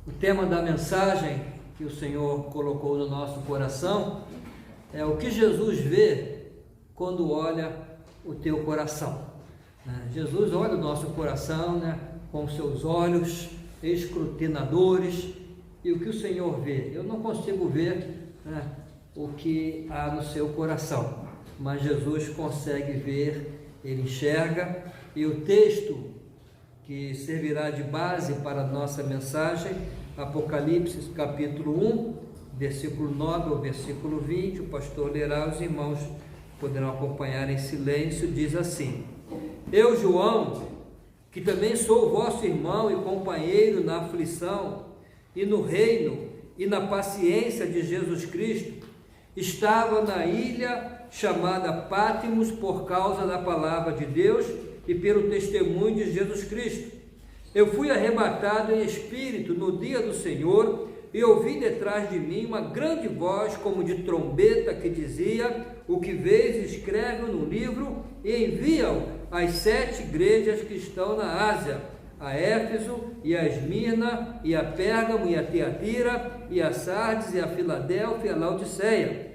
O tema da mensagem que o Senhor colocou no nosso coração é o que Jesus vê quando olha o teu coração. Jesus olha o nosso coração, com seus olhos escrutinadores, e o que o Senhor vê? Eu não consigo ver o que há no seu coração, mas Jesus consegue ver, ele enxerga, e o texto que servirá de base para a nossa mensagem, Apocalipse capítulo 1, versículo 9 ao versículo 20, o pastor lerá, os irmãos poderão acompanhar em silêncio, diz assim: Eu, João, que também sou vosso irmão e companheiro na aflição, e no reino, e na paciência de Jesus Cristo, estava na ilha chamada Pátimos por causa da palavra de Deus e pelo testemunho de Jesus Cristo. Eu fui arrebatado em espírito no dia do Senhor e ouvi detrás de mim uma grande voz como de trombeta que dizia: o que vês, escreve no livro e envia-o às 7 igrejas que estão na Ásia, a Éfeso e a Esmirna e a Pérgamo e a Tiatira e a Sardes e a Filadélfia e a Laodiceia.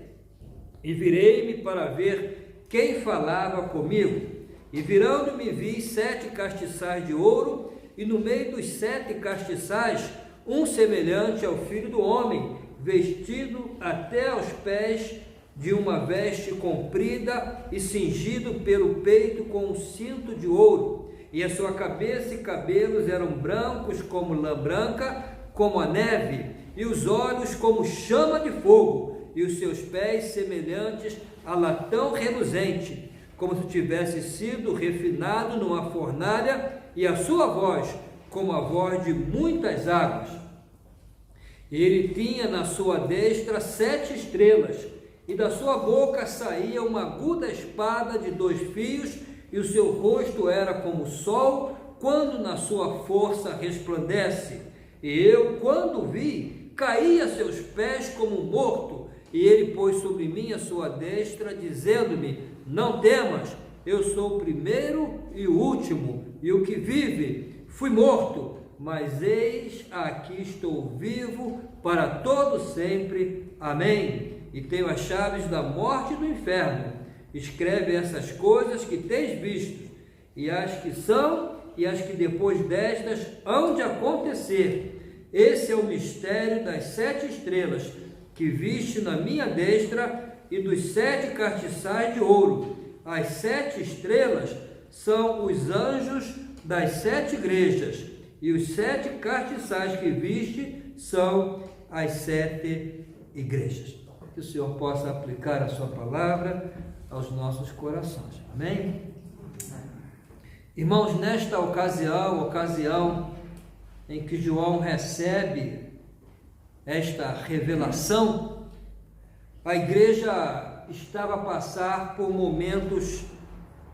E virei-me para ver quem falava comigo. E virando-me vi 7 castiçais de ouro, e no meio dos 7 castiçais, um semelhante ao Filho do Homem, vestido até aos pés de uma veste comprida e cingido pelo peito com um cinto de ouro. E a sua cabeça e cabelos eram brancos como lã branca, como a neve, e os olhos como chama de fogo, e os seus pés semelhantes a latão reluzente, como se tivesse sido refinado numa fornalha, e a sua voz como a voz de muitas águas. Ele tinha na sua destra 7 estrelas, e da sua boca saía uma aguda espada de 2 fios, e o seu rosto era como o sol, quando na sua força resplandece. E eu, quando vi, caí a seus pés como morto, e ele pôs sobre mim a sua destra, dizendo-me: não temas, eu sou o primeiro e o último, e o que vive. Fui morto, mas eis aqui estou vivo para todo sempre. Amém. E tenho as chaves da morte e do inferno. Escreve essas coisas que tens visto, e as que são, e as que depois destas hão de acontecer. Esse é o mistério das 7 estrelas que viste na minha destra e dos 7 castiçais de ouro. As 7 estrelas são os anjos das 7 igrejas, e os 7 castiçais que viste são as 7 igrejas. Que o Senhor possa aplicar a sua palavra aos nossos corações. Amém? Irmãos, nesta ocasião em que João recebe esta revelação, a igreja estava a passar por momentos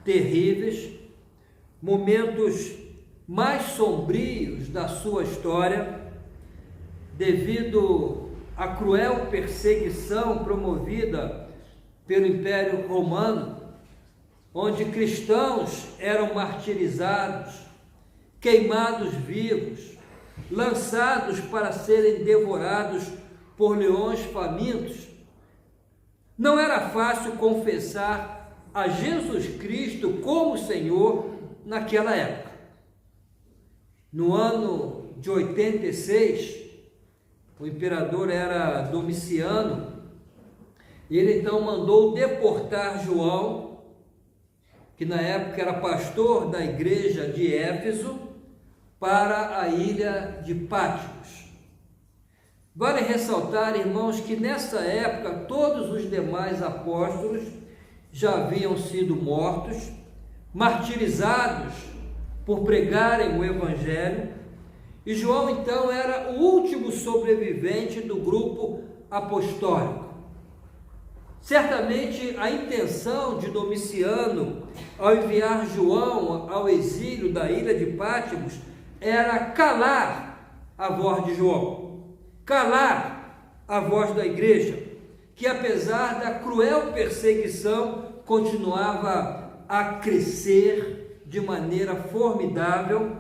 terríveis, momentos mais sombrios da sua história, devido à cruel perseguição promovida pelo Império Romano, onde cristãos eram martirizados, queimados vivos, lançados para serem devorados por leões famintos. Não era fácil confessar a Jesus Cristo como Senhor naquela época. No ano de 86, o imperador era Domiciano, e ele então mandou deportar João, que na época era pastor da igreja de Éfeso, para a ilha de Pátimos. Vale ressaltar, irmãos, que nessa época todos os demais apóstolos já haviam sido mortos, martirizados por pregarem o Evangelho, e João então era o último sobrevivente do grupo apostólico. Certamente a intenção de Domiciano, ao enviar João ao exílio da ilha de Pátimos, era calar a voz de João, calar a voz da igreja, que apesar da cruel perseguição, continuava a crescer de maneira formidável,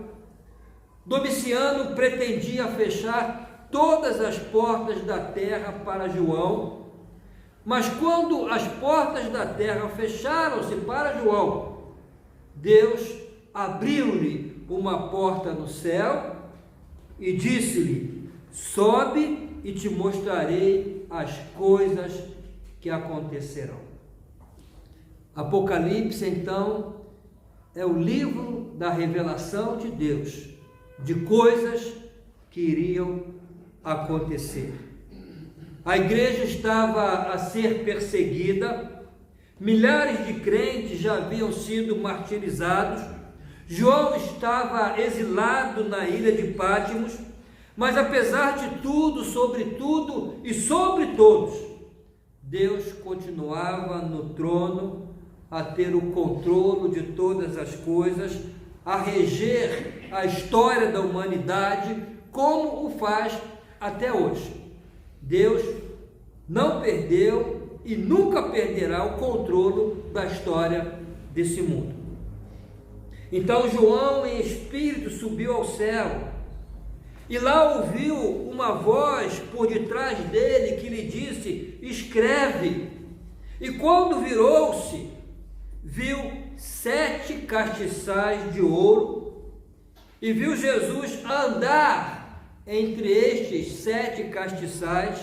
Domiciano pretendia fechar todas as portas da terra para João, mas quando as portas da terra fecharam-se para João, Deus abriu-lhe uma porta no céu e disse-lhe: sobe e te mostrarei as coisas que acontecerão. Apocalipse, então, é o livro da revelação de Deus, de coisas que iriam acontecer. A igreja estava a ser perseguida, milhares de crentes já haviam sido martirizados, João estava exilado na ilha de Pátimos, mas apesar de tudo, sobre tudo e sobre todos, Deus continuava no trono, a ter o controle de todas as coisas, a reger a história da humanidade, como o faz até hoje. Deus não perdeu e nunca perderá o controle da história desse mundo. Então João, em espírito, subiu ao céu, e lá ouviu uma voz por detrás dele que lhe disse: escreve. E quando virou-se, viu 7 castiçais de ouro, e viu Jesus andar entre estes 7 castiçais.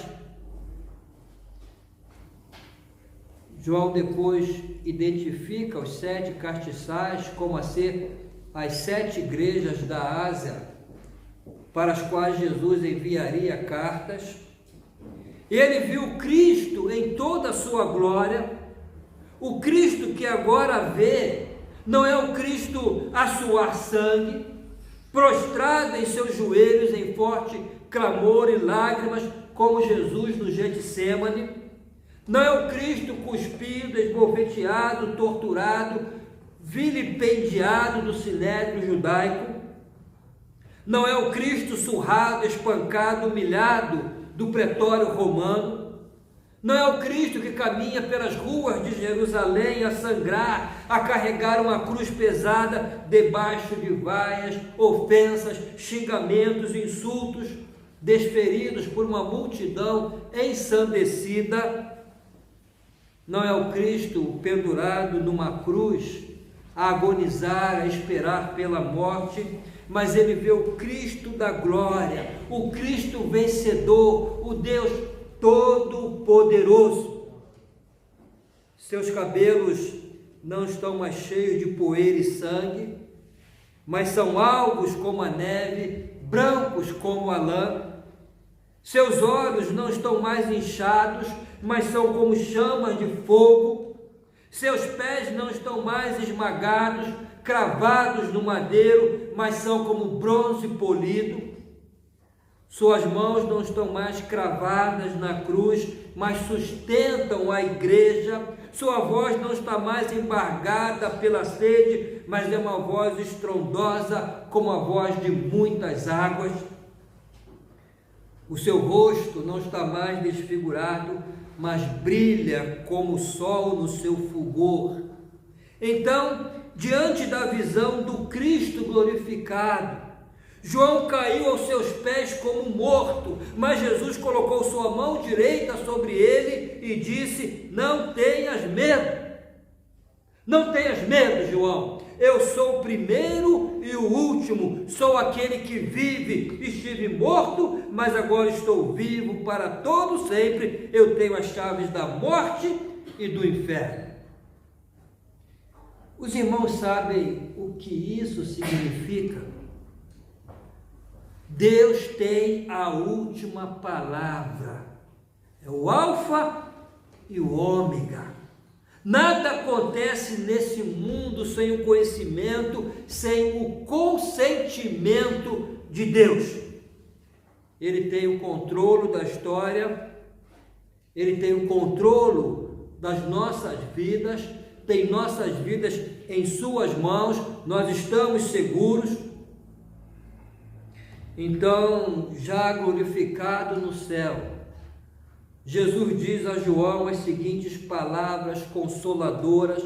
João depois identifica os 7 castiçais como a ser as 7 igrejas da Ásia, para as quais Jesus enviaria cartas. Ele viu Cristo em toda a sua glória. O Cristo que agora vê não é o Cristo a suar sangue, prostrado em seus joelhos em forte clamor e lágrimas, como Jesus no Getsêmani. Não é o Cristo cuspido, esbofeteado, torturado, vilipendiado do sinédrio judaico. Não é o Cristo surrado, espancado, humilhado do pretório romano. Não é o Cristo que caminha pelas ruas de Jerusalém a sangrar, a carregar uma cruz pesada debaixo de vaias, ofensas, xingamentos, insultos, desferidos por uma multidão ensandecida. Não é o Cristo pendurado numa cruz, a agonizar, a esperar pela morte, mas ele vê o Cristo da glória, o Cristo vencedor, o Deus Todo-Poderoso. Seus cabelos não estão mais cheios de poeira e sangue, mas são alvos como a neve, brancos como a lã. Seus olhos não estão mais inchados, mas são como chamas de fogo. Seus pés não estão mais esmagados, cravados no madeiro, mas são como bronze polido. Suas mãos não estão mais cravadas na cruz, mas sustentam a igreja. Sua voz não está mais embargada pela sede, mas é uma voz estrondosa como a voz de muitas águas. O seu rosto não está mais desfigurado, mas brilha como o sol no seu fulgor. Então, diante da visão do Cristo glorificado, João caiu aos seus pés como morto, mas Jesus colocou sua mão direita sobre ele e disse: não tenhas medo. Não tenhas medo, João. Eu sou o primeiro e o último, sou aquele que vive. Estive morto, mas agora estou vivo para todo sempre. Eu tenho as chaves da morte e do inferno. Os irmãos sabem o que isso significa? Deus tem a última palavra, é o alfa e o ômega. Nada acontece nesse mundo sem o conhecimento, sem o consentimento de Deus. Ele tem o controle da história, Ele tem o controle das nossas vidas, tem nossas vidas em suas mãos, nós estamos seguros. Então, já glorificado no céu, Jesus diz a João as seguintes palavras consoladoras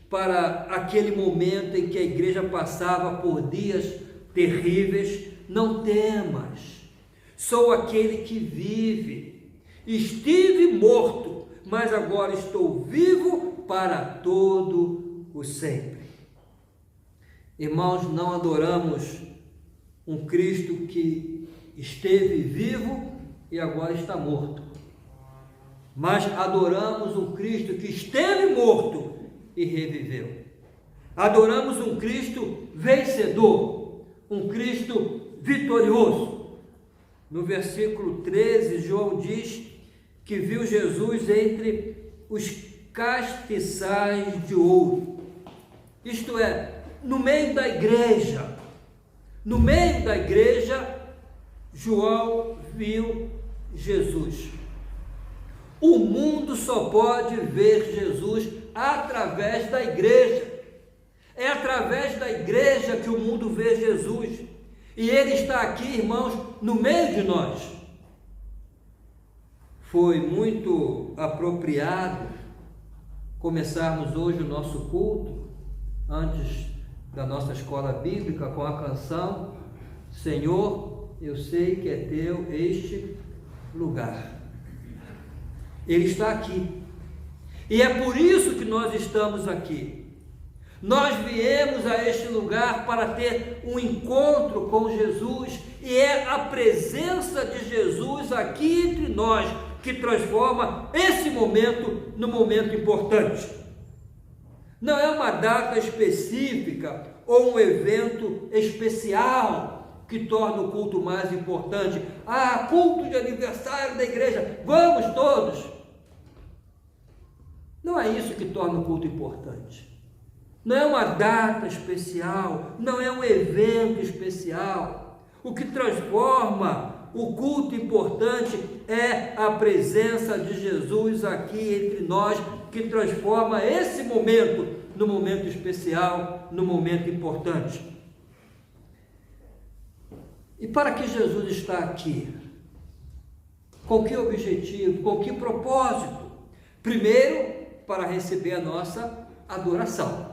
para aquele momento em que a igreja passava por dias terríveis. não temas, sou aquele que vive. Estive morto, mas agora estou vivo para todo o sempre. Irmãos, não adoramos um Cristo que esteve vivo e agora está morto, mas adoramos um Cristo que esteve morto e reviveu. Adoramos um Cristo vencedor, um Cristo vitorioso. No versículo 13, João diz que viu Jesus entre os castiçais de ouro, isto é, no meio da igreja. No meio da igreja, João viu Jesus. O mundo só pode ver Jesus através da igreja. É através da igreja que o mundo vê Jesus. E Ele está aqui, irmãos, no meio de nós. Foi muito apropriado começarmos hoje o nosso culto, antes da nossa escola bíblica, com a canção Senhor, eu sei que é teu este lugar. Ele está aqui. E é por isso que nós estamos aqui. Nós viemos a este lugar para ter um encontro com Jesus, e é a presença de Jesus aqui entre nós que transforma esse momento num momento importante. Não é uma data específica ou um evento especial que torna o culto mais importante. Ah, culto de aniversário da igreja, vamos todos. Não é isso que torna o culto importante. Não é uma data especial, não é um evento especial. O que transforma o culto importante é a presença de Jesus aqui entre nós, que transforma esse momento no momento especial, no momento importante. E para que Jesus está aqui? Com que objetivo? Com que propósito? Primeiro, para receber a nossa adoração.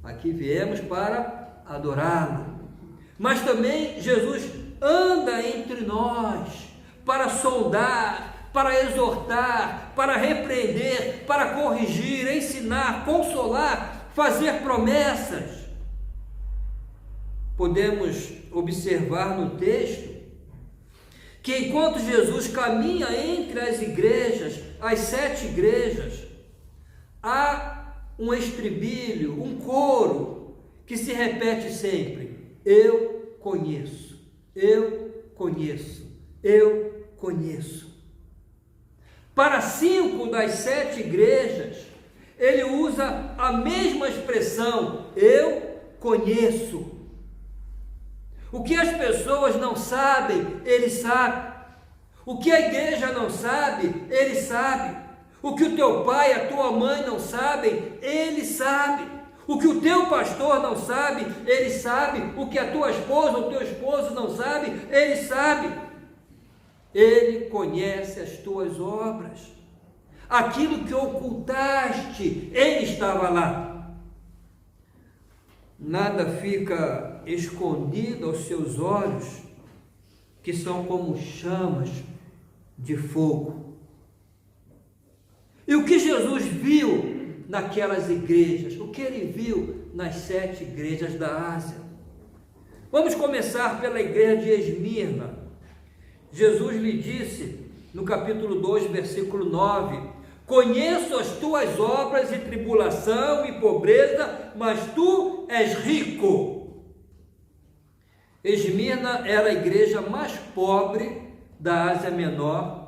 Aqui viemos para adorá-lo. Mas também Jesus anda entre nós para sondar, para exortar, para repreender, para corrigir, ensinar, consolar, fazer promessas. Podemos observar no texto que enquanto Jesus caminha entre as igrejas, as 7 igrejas, há um estribilho, um coro que se repete sempre: eu conheço, eu conheço, eu conheço. Para 5 das 7 igrejas, ele usa a mesma expressão: eu conheço. O que as pessoas não sabem, ele sabe. O que a igreja não sabe, ele sabe. O que o teu pai e a tua mãe não sabem, ele sabe. O que o teu pastor não sabe, ele sabe. O que a tua esposa ou o teu esposo não sabe, ele sabe. Ele conhece as tuas obras. Aquilo que ocultaste, ele estava lá. Nada fica escondido aos seus olhos, que são como chamas de fogo. E o que Jesus viu naquelas igrejas? O que ele viu nas 7 igrejas da Ásia? Vamos começar pela igreja de Esmirna. Jesus lhe disse, no capítulo 2, versículo 9: conheço as tuas obras e tribulação e pobreza, mas tu és rico. Esmirna era a igreja mais pobre da Ásia Menor.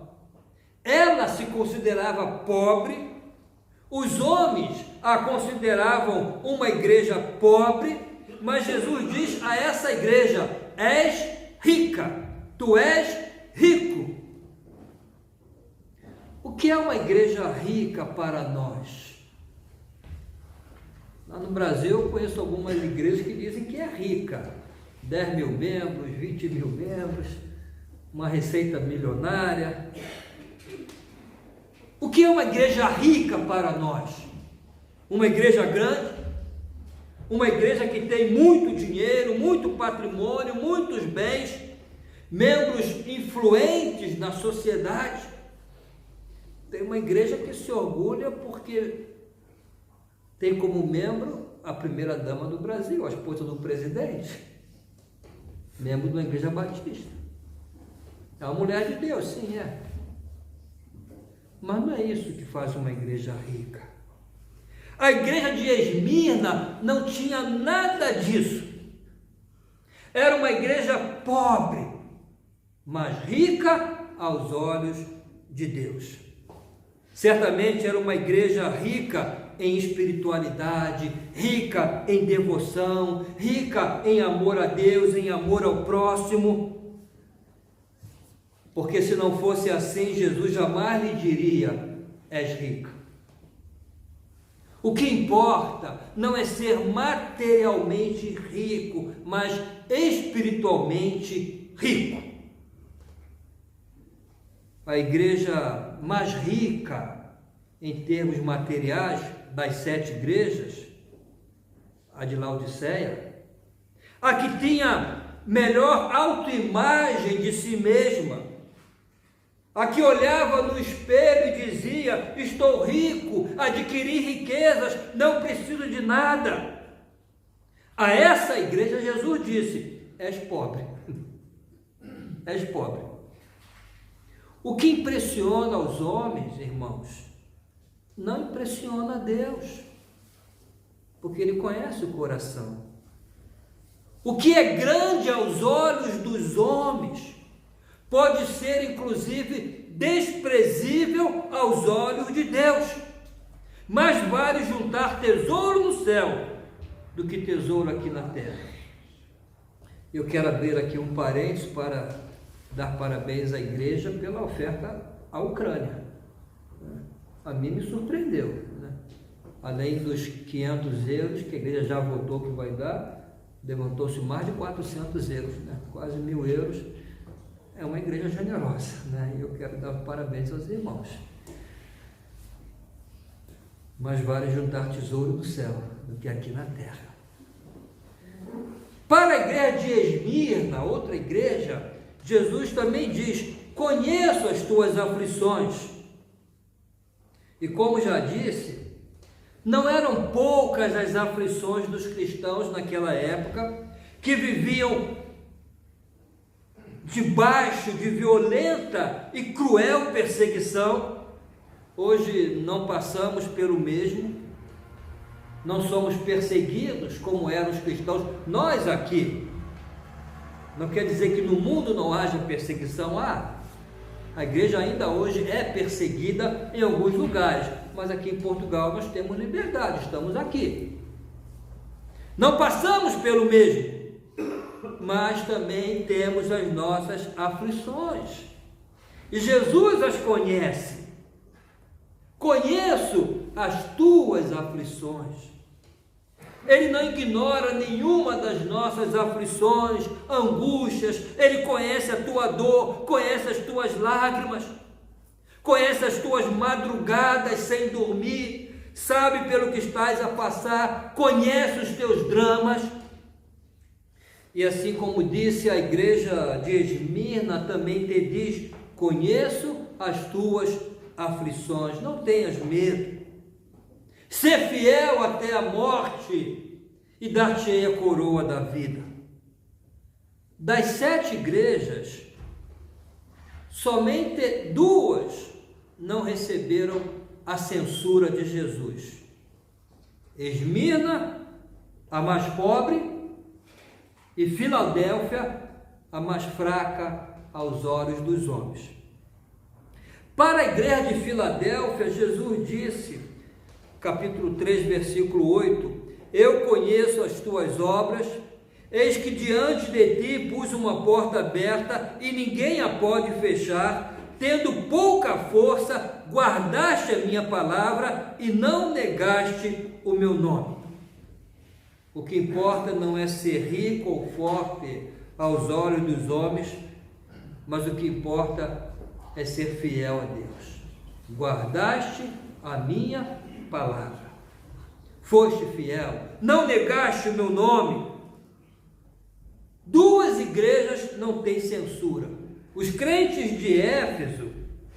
Ela se considerava pobre, os homens a consideravam uma igreja pobre, mas Jesus diz a essa igreja: és rica, tu és rico. O que é uma igreja rica para nós? Lá no Brasil eu conheço algumas igrejas que dizem que é rica, 10 mil membros, 20 mil membros, uma receita milionária. O que é uma igreja rica para nós? Uma igreja grande? uma igreja que tem muito dinheiro, muito patrimônio, muitos bens, membros influentes na sociedade. Tem uma igreja que se orgulha porque tem como membro a primeira-dama do Brasil, a esposa do presidente, membro de uma igreja batista. É uma mulher de Deus, sim, é. Mas não é isso que faz uma igreja rica. A igreja de Esmirna não tinha nada disso. Era uma igreja pobre, mas rica aos olhos de Deus. Certamente era uma igreja rica em espiritualidade, rica em devoção, rica em amor a Deus, em amor ao próximo. Porque se não fosse assim, Jesus jamais lhe diria: és rica. O que importa não é ser materialmente rico, mas espiritualmente rico. A igreja mais rica em termos materiais das 7 igrejas, a de Laodiceia, a que tinha melhor autoimagem de si mesma, a que olhava no espelho e dizia: estou rico, adquiri riquezas, não preciso de nada. A essa igreja Jesus disse: és pobre, és pobre. O que impressiona os homens, irmãos, não impressiona a Deus, porque Ele conhece o coração. O que é grande aos olhos dos homens pode ser, inclusive, desprezível aos olhos de Deus. Mais vale juntar tesouro no céu do que tesouro aqui na terra. Eu quero abrir aqui um parênteses para dar parabéns à igreja pela oferta à Ucrânia. A mim me surpreendeu, né? Além dos 500 euros que a igreja já votou que vai dar, levantou-se mais de 400 euros, né? Quase 1.000 euros. É uma igreja generosa, né? E eu quero dar parabéns aos irmãos. Mas vale juntar tesouro no céu do que aqui na terra. Para a igreja de Esmirna, outra igreja, Jesus também diz: conheço as tuas aflições. E como já disse, não eram poucas as aflições dos cristãos naquela época, que viviam debaixo de violenta e cruel perseguição. Hoje não passamos pelo mesmo, não somos perseguidos como eram os cristãos, nós aqui. Não quer dizer que no mundo não haja perseguição, a igreja ainda hoje é perseguida em alguns lugares, mas aqui em Portugal nós temos liberdade, estamos aqui. Não passamos pelo mesmo, mas também temos as nossas aflições, e Jesus as conhece. Conheço as tuas aflições. Ele não ignora nenhuma das nossas aflições, angústias. Ele conhece a tua dor, conhece as tuas lágrimas, conhece as tuas madrugadas sem dormir, sabe pelo que estás a passar, conhece os teus dramas. E assim como disse a igreja de Esmirna, também te diz: conheço as tuas aflições, não tenhas medo. Ser fiel até a morte e dar-te-ei a coroa da vida. Das 7 igrejas, somente 2 não receberam a censura de Jesus. Esmirna, a mais pobre, e Filadélfia, a mais fraca aos olhos dos homens. Para a igreja de Filadélfia, Jesus disse, capítulo 3, versículo 8: eu conheço as tuas obras, eis que diante de ti pus uma porta aberta e ninguém a pode fechar, tendo pouca força, guardaste a minha palavra e não negaste o meu nome. O que importa não é ser rico ou forte aos olhos dos homens, mas o que importa é ser fiel a Deus. Guardaste a minha palavra. foste fiel, não negaste o meu nome. Duas igrejas não têm censura. Os crentes de Éfeso,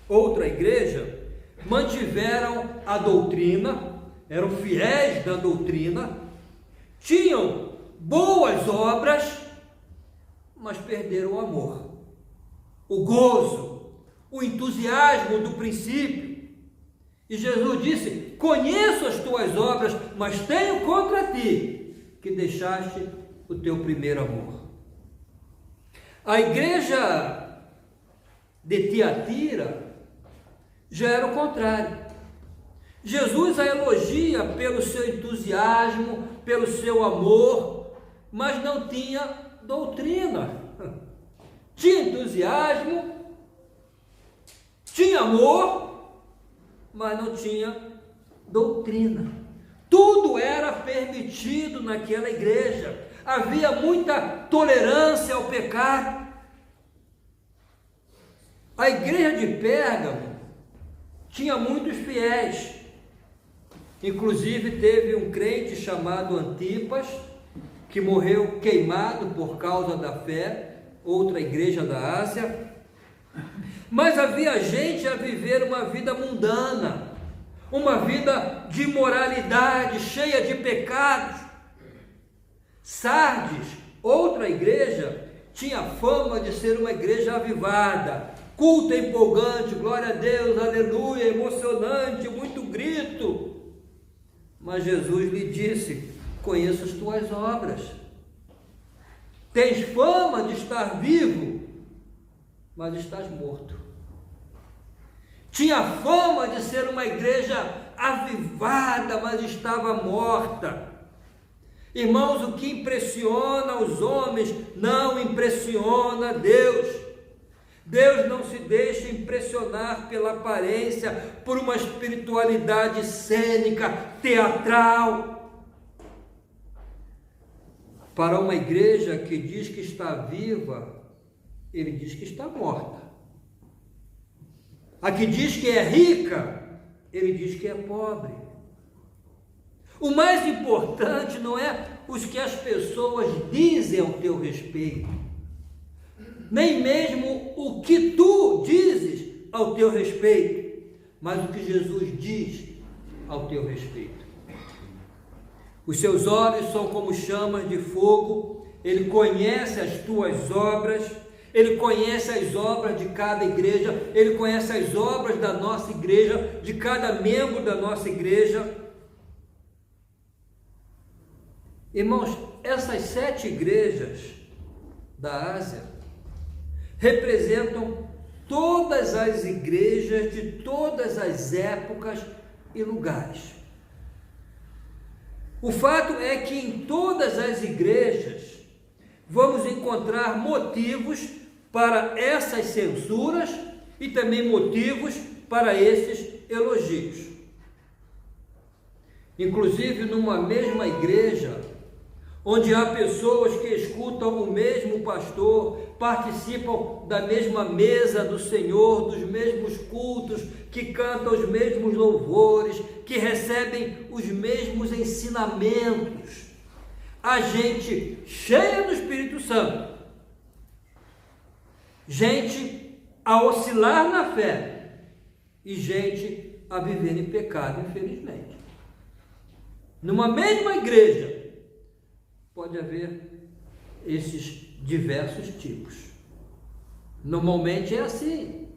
outra igreja, mantiveram a doutrina, eram fiéis da doutrina, tinham boas obras, mas perderam o amor, o gozo, o entusiasmo do princípio. E Jesus disse: conheço as tuas obras, mas tenho contra ti que deixaste o teu primeiro amor. A igreja de Tiatira já era o contrário. Jesus a elogia pelo seu entusiasmo, pelo seu amor, mas não tinha doutrina. Tinha entusiasmo, tinha amor, mas não tinha doutrina. Tudo era permitido naquela igreja. Havia muita tolerância ao pecado. A igreja de Pérgamo tinha muitos fiéis. Inclusive teve um crente chamado Antipas, que morreu queimado por causa da fé, outra igreja da Ásia. Mas havia gente a viver uma vida mundana, uma vida de imoralidade, cheia de pecados. Sardes, outra igreja, tinha fama de ser uma igreja avivada, culto empolgante, glória a Deus, aleluia, emocionante, muito grito. Mas Jesus lhe disse: conheço as tuas obras. Tens fama de estar vivo, mas estás morto. Tinha fama de ser uma igreja avivada, mas estava morta. Irmãos, o que impressiona os homens não impressiona Deus. Deus não se deixa impressionar pela aparência, por uma espiritualidade cênica, teatral. Para uma igreja que diz que está viva, ele diz que está morta. A que diz que é rica, ele diz que é pobre. O mais importante não é os que as pessoas dizem ao teu respeito, nem mesmo o que tu dizes ao teu respeito, mas o que Jesus diz ao teu respeito. Os seus olhos são como chamas de fogo, ele conhece as tuas obras, ele conhece as obras de cada igreja, ele conhece as obras da nossa igreja, de cada membro da nossa igreja. Irmãos, essas 7 igrejas da Ásia representam todas as igrejas de todas as épocas e lugares. O fato é que em todas as igrejas vamos encontrar motivos para essas censuras e também motivos para esses elogios. Inclusive numa mesma igreja, onde há pessoas que escutam o mesmo pastor, participam da mesma mesa do Senhor, dos mesmos cultos, que cantam os mesmos louvores, que recebem os mesmos ensinamentos. Há gente cheia do Espírito Santo, gente a oscilar na fé e gente a viver em pecado, infelizmente. Numa mesma igreja, pode haver esses diversos tipos. Normalmente é assim,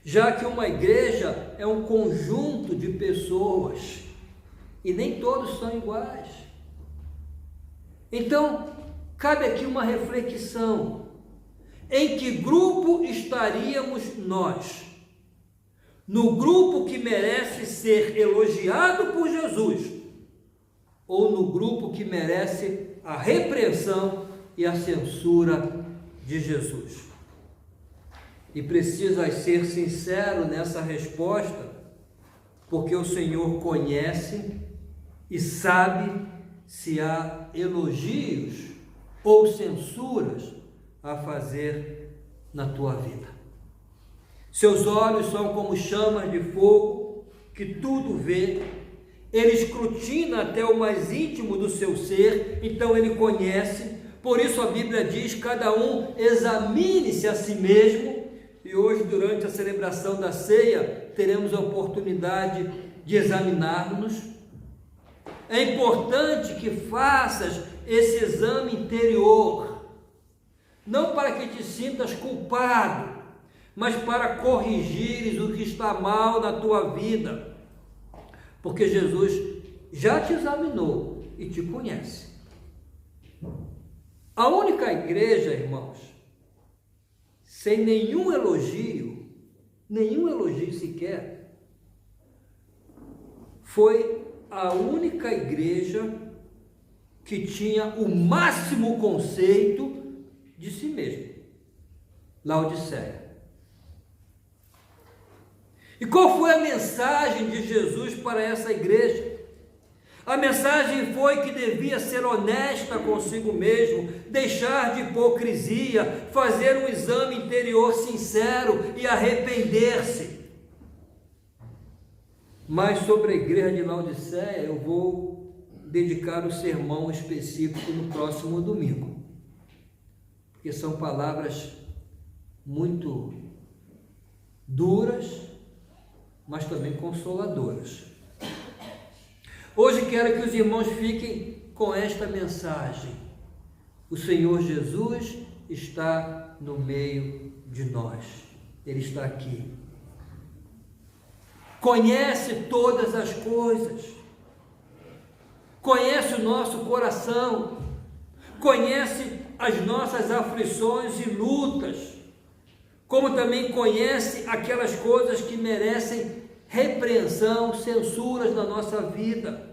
já que uma igreja é um conjunto de pessoas e nem todos são iguais. Então, cabe aqui uma reflexão: em que grupo estaríamos nós? No grupo que merece ser elogiado por Jesus, ou no grupo que merece a repreensão e a censura de Jesus? E precisas ser sincero nessa resposta, porque o Senhor conhece e sabe se há elogios ou censuras a fazer na tua vida. Seus olhos são como chamas de fogo que tudo vê. Ele escrutina até o mais íntimo do seu ser, então ele conhece. Por isso a Bíblia diz: cada um examine-se a si mesmo. E hoje, durante a celebração da ceia, teremos a oportunidade de examinarmos. É importante que faças esse exame interior, não para que te sintas culpado, mas para corrigires o que está mal na tua vida, porque Jesus já te examinou e te conhece. A única igreja, irmãos, sem nenhum elogio sequer, foi a única igreja que tinha o máximo conceito de si mesmo, Laodiceia. E qual foi a mensagem de Jesus para essa igreja? A mensagem foi que devia ser honesta consigo mesmo, deixar de hipocrisia, fazer um exame interior sincero e arrepender-se. Mas sobre a igreja de Laodiceia eu vou dedicar um sermão específico no próximo domingo, porque são palavras muito duras, mas também consoladoras. Hoje quero que os irmãos fiquem com esta mensagem: o Senhor Jesus está no meio de nós, Ele está aqui. Conhece todas as coisas, conhece o nosso coração, conhece as nossas aflições e lutas, como também conhece aquelas coisas que merecem repreensão, censuras na nossa vida.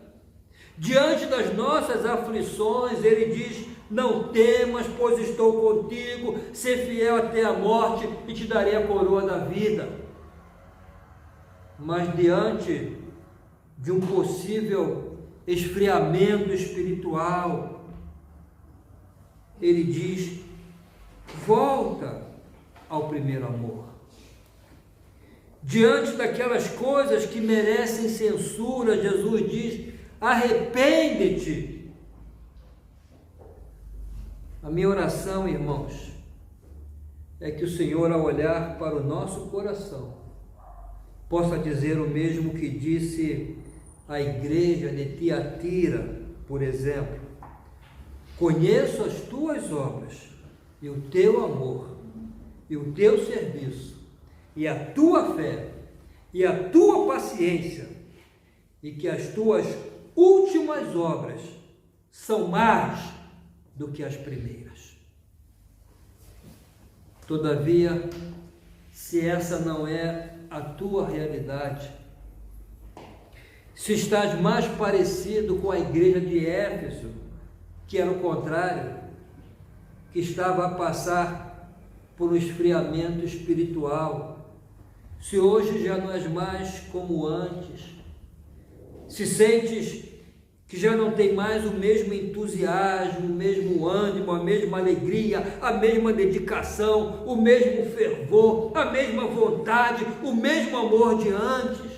Diante das nossas aflições, Ele diz: não temas, pois estou contigo, ser fiel até a morte e te darei a coroa da vida. Mas diante de um possível esfriamento espiritual, Ele diz: volta ao primeiro amor. Diante daquelas coisas que merecem censura, Jesus diz: arrepende-te. A minha oração, irmãos, é que o Senhor, ao olhar para o nosso coração, possa dizer o mesmo que disse à igreja de Tiatira, por exemplo: conheço as tuas obras, e o teu amor, e o teu serviço, e a tua fé, e a tua paciência, e que as tuas últimas obras são mais do que as primeiras. Todavia, se essa não é a tua realidade, se estás mais parecido com a igreja de Éfeso, que era o contrário, que estava a passar por um esfriamento espiritual, se hoje já não és mais como antes, se sentes que já não tem mais o mesmo entusiasmo, o mesmo ânimo, a mesma alegria, a mesma dedicação, o mesmo fervor, a mesma vontade, o mesmo amor de antes,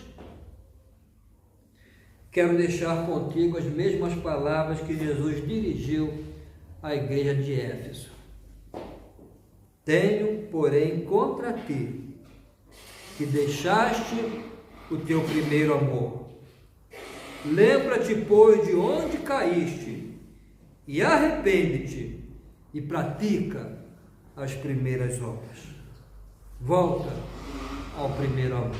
quero deixar contigo as mesmas palavras que Jesus dirigiu à igreja de Éfeso. Tenho, porém, contra ti, que deixaste o teu primeiro amor. Lembra-te, pois, de onde caíste, e arrepende-te, e pratica as primeiras obras. Volta ao primeiro amor.